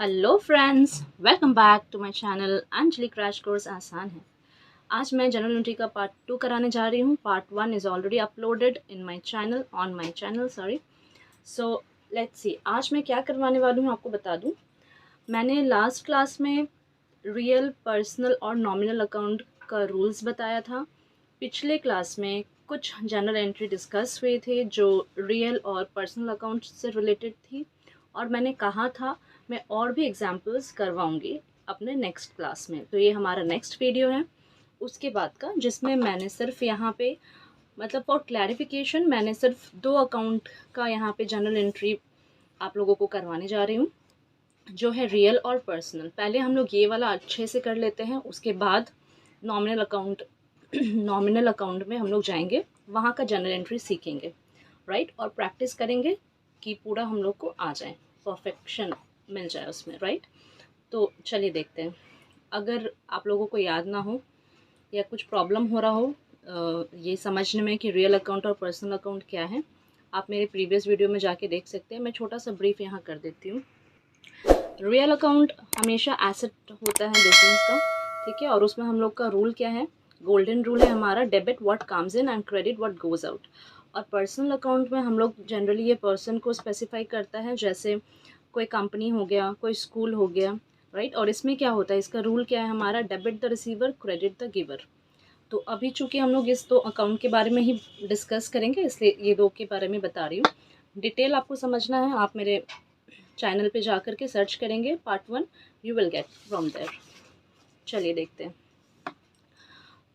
Hello friends, welcome back to my channel Anjali crash course आसान है। आज मैं जनरल एंट्री का पार्ट 2 कराने जा रही हूँ। Part 1 is already uploaded in my channel on my channel so let's see आज मैं क्या करवाने वाली हूँ आपको बता दूँ। मैंने लास्ट क्लास में रियल, पर्सनल और नॉमिनल अकाउंट का रूल्स बताया था। पिछले क्लास में कुछ जनरल एंट्री डिस्कस हुए थे जो रियल और पर्सनल अकाउंट से रिलेटेड थी, और मैंने कहा था मैं और भी एग्जांपल्स करवाऊंगी अपने नेक्स्ट क्लास में। तो ये हमारा नेक्स्ट वीडियो है उसके बाद का, जिसमें मैंने सिर्फ यहाँ पे मतलब फॉर क्लैरिफिकेशन मैंने सिर्फ 2 अकाउंट का यहाँ पे जनरल एंट्री आप लोगों को करवाने जा रही हूँ, जो है रियल और पर्सनल। पहले हम लोग ये वाला अच्छे से कर लेते हैं, उसके बाद नॉमिनल अकाउंट नॉमिनल अकाउंट में हम लोग जाएंगे, वहाँ का जनरल एंट्री सीखेंगे, राइट। और प्रैक्टिस करेंगे कि पूरा हम लोग को आ जाए, परफेक्शन मिल जाए उसमें, राइट। तो चलिए देखते हैं। अगर आप लोगों को याद ना हो या कुछ प्रॉब्लम हो रहा हो ये समझने में कि रियल अकाउंट और पर्सनल अकाउंट क्या है, आप मेरे प्रीवियस वीडियो में जाके देख सकते हैं। मैं छोटा सा ब्रीफ यहाँ कर देती हूँ। रियल अकाउंट हमेशा एसेट होता है बिजनेस का, ठीक है। और उसमें हम लोग का रूल क्या है, गोल्डन रूल है हमारा, debit what comes in and credit what goes out. और पर्सनल अकाउंट में हम लोग जनरली ये पर्सन को स्पेसिफाई करता है, जैसे कोई कंपनी हो गया, कोई स्कूल हो गया, राइट। और इसमें क्या होता है, इसका रूल क्या है हमारा, debit the receiver, credit the giver. तो अभी चूंकि हम लोग इस 2 अकाउंट के बारे में ही डिस्कस करेंगे, इसलिए ये 2 के बारे में बता रही हूँ। डिटेल आपको समझना है, आप मेरे चैनल पे जा कर के सर्च करेंगे part 1, you will get from there. चलिए देखते हैं।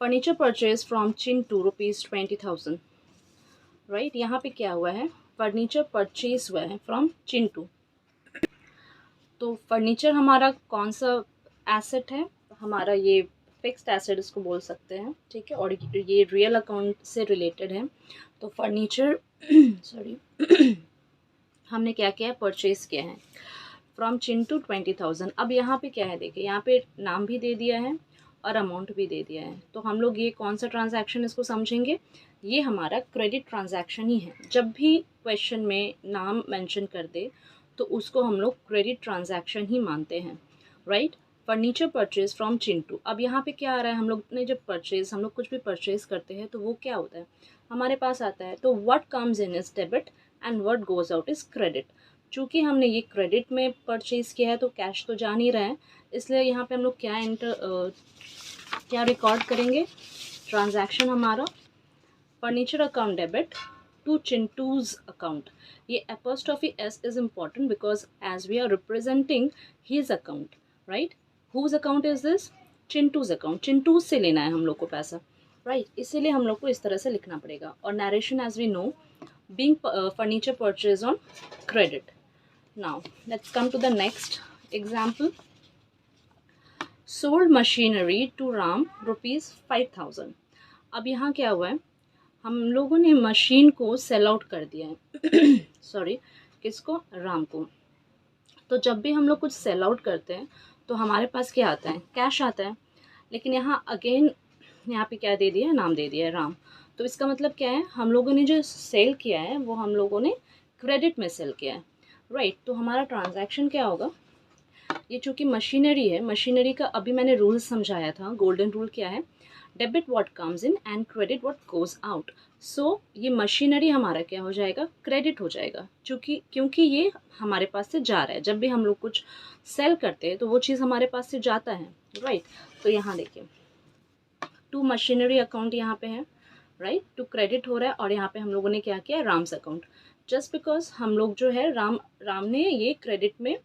Furniture purchase from Chintu ₹20,000, right. यहाँ पे क्या हुआ है, फर्नीचर परचेज हुआ है फ्रॉम चिंटू। तो फर्नीचर हमारा कौन सा एसेट है, हमारा ये फिक्स्ड एसेट इसको बोल सकते हैं, ठीक है। और ये रियल अकाउंट से रिलेटेड है। तो फर्नीचर सॉरी हमने क्या किया है, परचेज किया है फ्रॉम चिंटू 20,000। अब यहाँ पे क्या है, देखिए यहाँ पे नाम भी दे दिया है और अमाउंट भी दे दिया है। तो हम लोग ये कौन सा ट्रांजैक्शन इसको समझेंगे, ये हमारा क्रेडिट ट्रांजैक्शन ही है। जब भी क्वेश्चन में नाम मेंशन कर दे तो उसको हम लोग क्रेडिट ट्रांजैक्शन ही मानते हैं, right. Furniture purchase from Chintu. अब यहाँ पे क्या आ रहा है, हम लोग ने जब हम लोग कुछ भी परचेज करते हैं तो वो क्या होता है, हमारे पास आता है। तो what comes in is debit and what goes out is credit. चूँकि हमने ये क्रेडिट में परचेज़ किया है तो कैश तो जा नहीं रहा है, इसलिए यहाँ पे हम लोग क्या रिकॉर्ड करेंगे, ट्रांजैक्शन हमारा furniture account debit to Chintu's account. ये apostrophe S is important because as we are representing his account, right. Whose account is this, Chintu's account. Chintu's से लेना है हम लोग को पैसा, राइट। इसीलिए हम लोग को इस तरह से लिखना पड़ेगा। और narration as we know, being furniture purchased on credit. Now let's come to the next example. Sold machinery to Ram ₹5,000। अब यहाँ क्या हुआ है, हम लोगों ने मशीन को सेल आउट कर दिया है सॉरी, किसको, राम को। तो जब भी हम लोग कुछ सेल आउट करते हैं तो हमारे पास क्या आता है, कैश आता है। लेकिन यहाँ अगेन यहाँ पे क्या दे दिया है, नाम दे दिया है राम। तो इसका मतलब क्या है, हम लोगों ने जो सेल किया है वो हम लोगों ने क्रेडिट में सेल किया है, राइट। तो हमारा ट्रांजैक्शन क्या होगा, ये चूँकि मशीनरी है, मशीनरी का अभी मैंने रूल समझाया था। गोल्डन रूल क्या है, debit what comes in and credit what goes out. So ये मशीनरी हमारा क्या हो जाएगा, क्रेडिट हो जाएगा, क्योंकि ये हमारे पास से जा रहा है। जब भी हम लोग कुछ सेल करते हैं तो वो चीज़ हमारे पास से जाता है, राइट। तो यहाँ देखिए टू मशीनरी अकाउंट यहाँ पे है, राइट, टू क्रेडिट हो रहा है। और यहाँ पे हम लोगों ने क्या किया, राम्स अकाउंट। जस्ट बिकॉज हम लोग जो है राम ने ये क्रेडिट में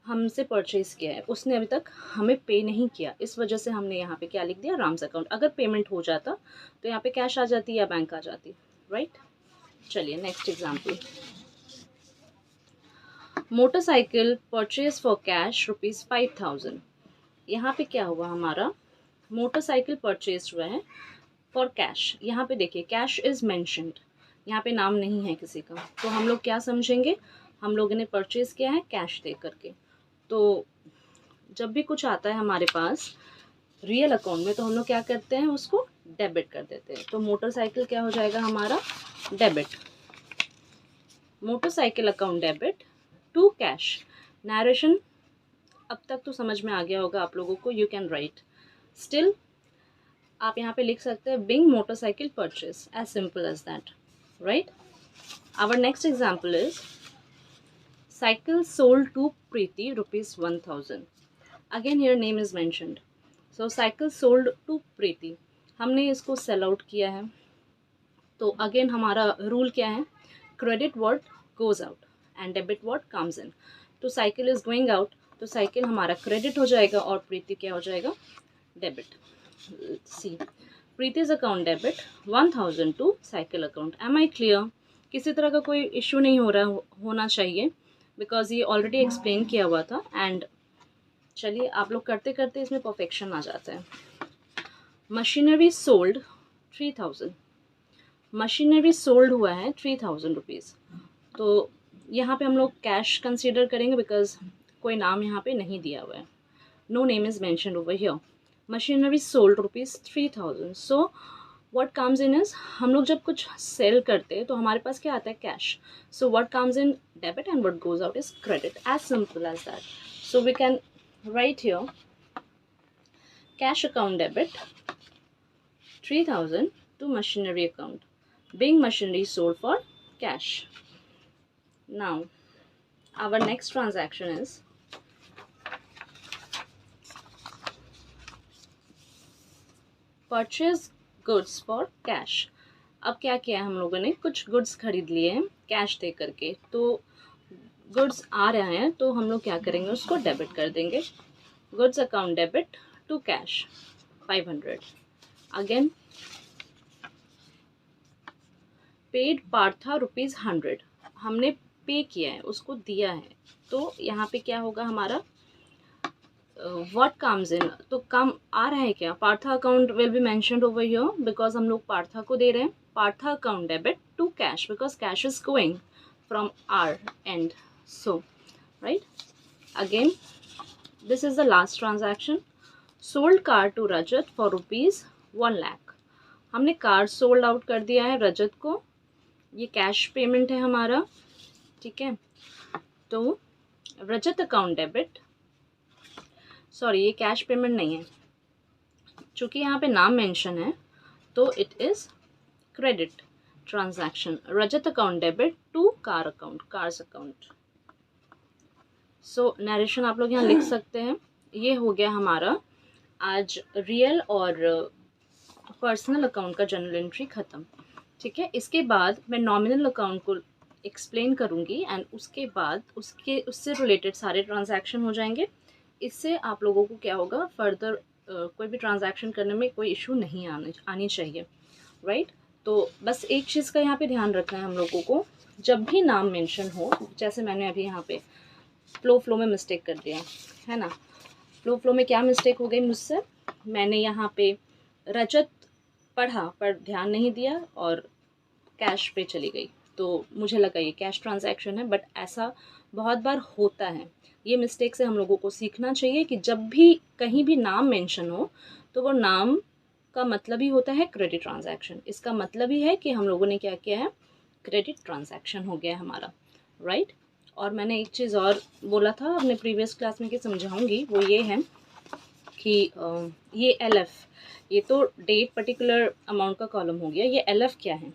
हमसे परचेज किया है, उसने अभी तक हमें पे नहीं किया, इस वजह से हमने यहाँ पे क्या लिख दिया, राम्स अकाउंट। अगर पेमेंट हो जाता तो यहाँ पे कैश आ जाती या बैंक आ जाती, राइट। चलिए next example. Motorcycle purchase for cash ₹5,000। यहाँ पे क्या हुआ, हमारा मोटरसाइकिल परचेज हुआ है फॉर कैश। यहाँ पे देखिए कैश इज़ मैंशनड, यहाँ पे नाम नहीं है किसी का। तो हम लोग क्या समझेंगे, हम लोगों ने परचेज़ किया है कैश दे करके। तो जब भी कुछ आता है हमारे पास रियल अकाउंट में तो हम लोग क्या करते हैं, उसको डेबिट कर देते हैं। तो मोटरसाइकिल क्या हो जाएगा हमारा, debit, motorcycle account debit to cash. Narration अब तक तो समझ में आ गया होगा आप लोगों को, यू कैन राइट। स्टिल आप यहाँ पे लिख सकते हैं being motorcycle purchase, as simple as that, right. Our next example is cycle sold to Preeti ₹1000। Again here name is mentioned. So cycle sold to Preeti, हमने इसको सेल आउट किया है। तो अगेन हमारा रूल क्या है, credit word goes out and debit word comes in. तो cycle is going out, तो साइकिल हमारा क्रेडिट हो जाएगा और प्रीति क्या हो जाएगा, debit. See Preeti's account debit 1000 to cycle account. Am I clear? किसी तरह का कोई इशू नहीं हो रहा होना चाहिए, बिकॉज ये ऑलरेडी एक्सप्लेन किया हुआ था। एंड चलिए आप लोग करते करते इसमें परफेक्शन आ जाता है। मशीनरी सोल्ड 3000, मशीनरी सोल्ड हुआ है 3000 रुपीज़। तो यहाँ पे हम लोग कैश कंसीडर करेंगे बिकॉज कोई नाम यहाँ पे नहीं दिया हुआ है, no name is mentioned over here. Machinery sold ₹3000। So what comes in is, हम लोग जब कुछ सेल करते हैं तो हमारे पास क्या आता है, cash. So what comes in debit and what goes out is credit, as simple as that. So we can write here cash account debit 3000 to machinery account, being machinery sold for cash. Now our next transaction is purchase goods for cash. अब क्या किया है हम लोगों ने, कुछ goods खरीद लिए हैं कैश दे करके। तो गुड्स आ रहे हैं तो हम लोग क्या करेंगे, उसको डेबिट कर देंगे। Goods account debit to cash 500। Again paid Partha ₹100, हमने पे किया है, उसको दिया है। तो यहाँ पे क्या होगा हमारा, व्हाट कम्स इन, तो कम आ रहा है क्या, Partha account will be mentioned over here because हम लोग पार्था को दे रहे हैं। Partha account debit to cash because cash is going from our end. So right, again this is the last transaction. Sold car to Rajat for ₹1 lakh, हमने कार सोल्ड आउट कर दिया है रजत को, ये कैश पेमेंट है हमारा, ठीक है। तो रजत अकाउंट डेबिट, सॉरी ये कैश पेमेंट नहीं है, चूँकि यहाँ पे नाम मेंशन है तो it is credit transaction. Rajat account debit to car account, cars account. So narration आप लोग यहाँ लिख सकते हैं। ये हो गया हमारा आज रियल और पर्सनल अकाउंट का जर्नल एंट्री ख़त्म, ठीक है। इसके बाद मैं नॉमिनल अकाउंट को एक्सप्लेन करूँगी एंड उसके बाद उससे रिलेटेड सारे ट्रांजैक्शन हो जाएंगे। इससे आप लोगों को क्या होगा, फर्दर कोई भी ट्रांजैक्शन करने में कोई इशू नहीं आनी चाहिए, राइट। तो बस एक चीज़ का यहाँ पे ध्यान रखना है हम लोगों को, जब भी नाम मेंशन हो, जैसे मैंने अभी यहाँ पे फ्लो में मिस्टेक कर दिया है ना। फ्लो में क्या मिस्टेक हो गई मुझसे, मैंने यहाँ पे रजत पढ़ा पर ध्यान नहीं दिया और कैश पे चली गई, तो मुझे लगा ये कैश ट्रांजैक्शन है, बट ऐसा बहुत बार होता है। ये मिस्टेक से हम लोगों को सीखना चाहिए कि जब भी कहीं भी नाम मेंशन हो तो वो नाम का मतलब ही होता है क्रेडिट ट्रांजैक्शन। इसका मतलब ही है कि हम लोगों ने क्या किया है, क्रेडिट ट्रांजैक्शन हो गया है हमारा, राइट। और मैंने एक चीज़ और बोला था अपने प्रीवियस क्लास में कि समझाऊंगी, वो ये है कि ये LF, ये तो डेट पर्टिकुलर अमाउंट का कॉलम हो गया, ये LF क्या है।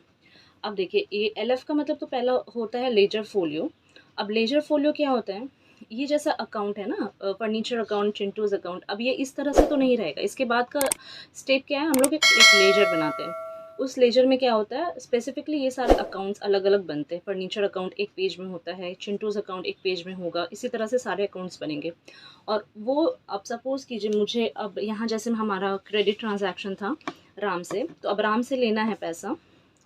अब देखिए ये LF का मतलब तो पहला होता है लेजर फोलियो। अब लेजर फोलियो क्या होता है, ये जैसा अकाउंट है ना, फर्नीचर अकाउंट, चिंटूज अकाउंट, अब ये इस तरह से तो नहीं रहेगा। इसके बाद का स्टेप क्या है, हम लोग एक लेजर बनाते हैं। उस लेजर में क्या होता है, स्पेसिफिकली ये सारे अकाउंट्स अलग अलग बनते हैं। फर्नीचर अकाउंट एक पेज में होता है, चिंटूज अकाउंट एक पेज में होगा, इसी तरह से सारे अकाउंट्स बनेंगे। और वो अब सपोज़ कीजिए मुझे, अब यहाँ जैसे हमारा क्रेडिट ट्रांजैक्शन था राम से, तो अब राम से लेना है पैसा,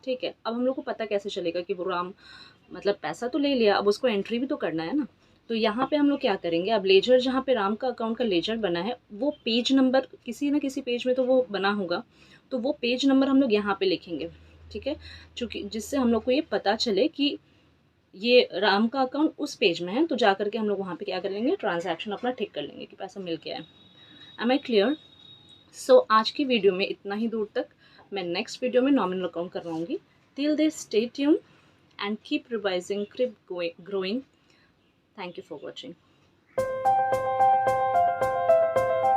ठीक है। अब हम लोग को पता कैसे चलेगा कि वो राम, मतलब पैसा तो ले लिया, अब उसको एंट्री भी तो करना है ना। तो यहाँ पे हम लोग क्या करेंगे, अब लेजर जहाँ पे राम का अकाउंट का लेजर बना है, वो पेज नंबर किसी न किसी पेज में तो वो बना होगा, तो वो पेज नंबर हम लोग यहाँ पे लिखेंगे, ठीक है। चूँकि जिससे हम लोग को ये पता चले कि ये राम का अकाउंट उस पेज में है, तो जा करके हम लोग वहाँ पे क्या कर लेंगे, ट्रांजैक्शन अपना ठीक कर लेंगे कि पैसा मिल गया है। M I clear? सो आज की वीडियो में इतना ही दूर तक। मैं नेक्स्ट वीडियो में नॉमिनल अकाउंट करवाऊँगी। Till this stay tune and keep revising, keep growing. Thank you for watching.